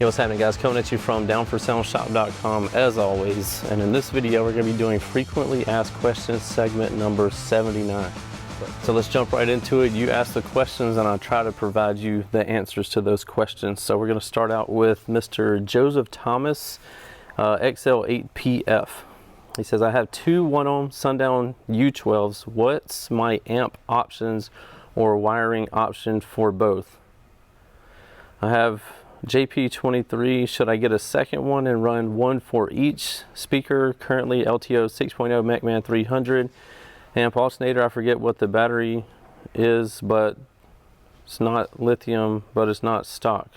Hey, what's happening, guys? Coming at you from downforsoundshop.com as always, and in this video we're going to be doing frequently asked questions segment number 79. So let's jump right into it. You ask the questions and I'll try to provide you the answers to those questions. So we're going to start out with Mr. Joseph Thomas, XL8PF. He says, I have two 1-ohm Sundown U12s. What's my amp options or wiring option for both? I have JP33. Should I get a second one and run one for each speaker? Currently LTO 6.0 MacMan 300. Amp alternator, I forget what the battery is, but it's not lithium, but it's not stock.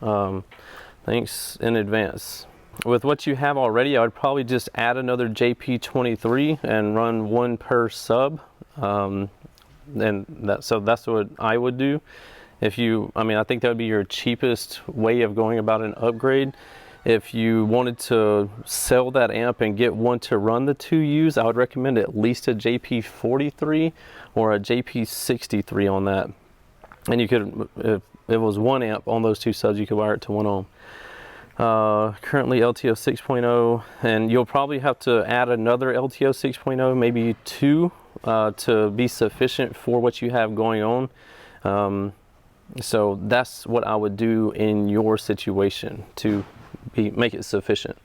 Thanks in advance. With what you have already, I would probably just add another JP23 and run one per sub. So that's what I would do. If you, I think that would be your cheapest way of going about an upgrade. If you wanted to sell that amp and get one to run the two U's, I would recommend at least a JP43 or a JP63 on that. And you could, if it was one amp on those two subs, you could wire it to 1 ohm. Currently LTO 6.0, and you'll probably have to add another LTO 6.0, maybe two, to be sufficient for what you have going on. So that's what I would do in your situation to make it sufficient.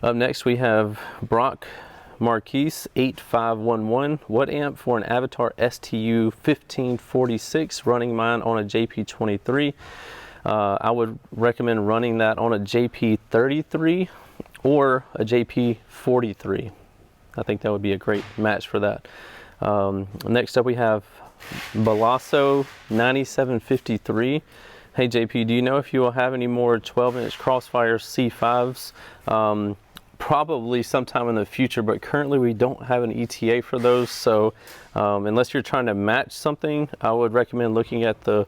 Up next we have Brock Marquise 8511. What amp for an Avatar STU 1546? Running mine on a JP23. I would recommend running that on a JP33 or a JP43. I think that would be a great match for that. Next up we have Basso 9753. Hey JP, do you know if you will have any more 12-inch Crossfire C5s? Probably sometime in the future, but currently we don't have an ETA for those. So unless you're trying to match something, I would recommend looking at the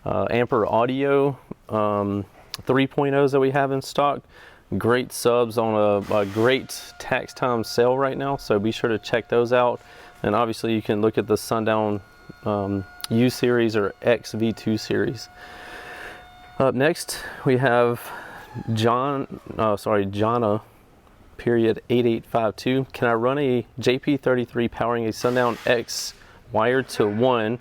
Amper Audio 3.0s that we have in stock. Great subs on a great tax time sale right now, so be sure to check those out. And obviously you can look at the Sundown U series or XV2 series. Up next we have Jonna period 8852. Can I run a JP33 powering a Sundown X wired to 1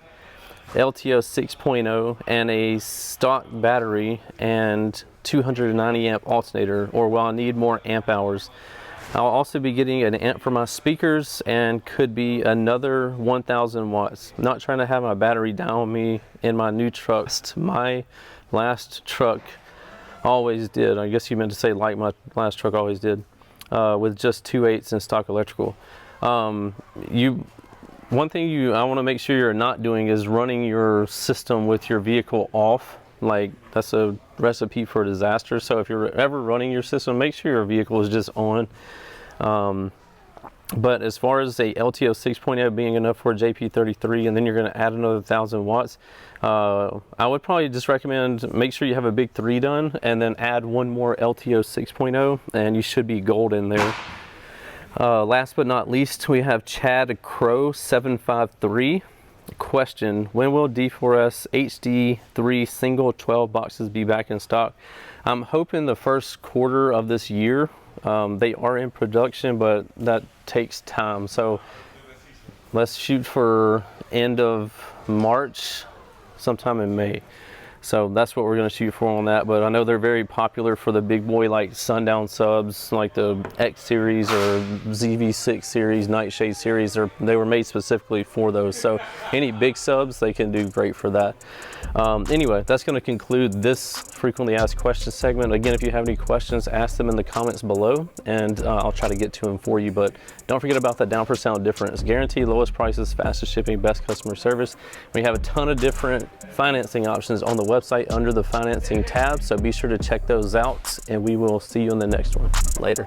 LTO 6.0 and a stock battery and 290 amp alternator, or will I need more amp hours? I'll also be getting an amp for my speakers and could be another 1000 watts. Not trying to have my battery down on me in my new trucks. My last truck always did. I guess you meant to say like my last truck always did, with just 2/8 in stock electrical. One thing I want to make sure you're not doing is running your system with your vehicle off. Like, that's a recipe for disaster. So if you're ever running your system, make sure your vehicle is just on. But as far as a LTO 6.0 being enough for a JP33 and then you're going to add another 1000 watts, I would probably just recommend make sure you have a big 3 done and then add one more LTO 6.0 and you should be golden there. Last but not least, we have Chad Crow 753. Question: when will D4S HD3 single 12 boxes be back in stock? I'm hoping the first quarter of this year. They are in production, but that takes time. So let's shoot for end of March, sometime in May. So that's what we're going to shoot for on that. But I know they're very popular for the big boy like Sundown subs, like the X series or ZV6 series, Nightshade series. They were made specifically for those. So any big subs, they can do great for that. Anyway, that's going to conclude this frequently asked questions segment. Again, if you have any questions, ask them in the comments below, and I'll try to get to them for you. But don't forget about that Down for Sound difference. Guaranteed lowest prices, fastest shipping, best customer service. We have a ton of different financing options on the website under the financing tab, so be sure to check those out, and we will see you in the next one. Later.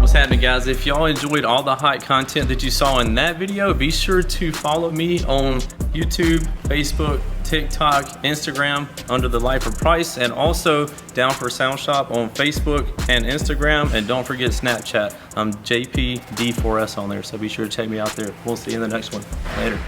What's happening, guys? If y'all enjoyed all the hot content that you saw in that video, be sure to follow me on YouTube, Facebook, TikTok, Instagram under the Life of Price, and also Down for Sound Shop on Facebook and Instagram. And don't forget Snapchat. I'm JPD4S on there, so be sure to check me out there. We'll see you in the next one. Later.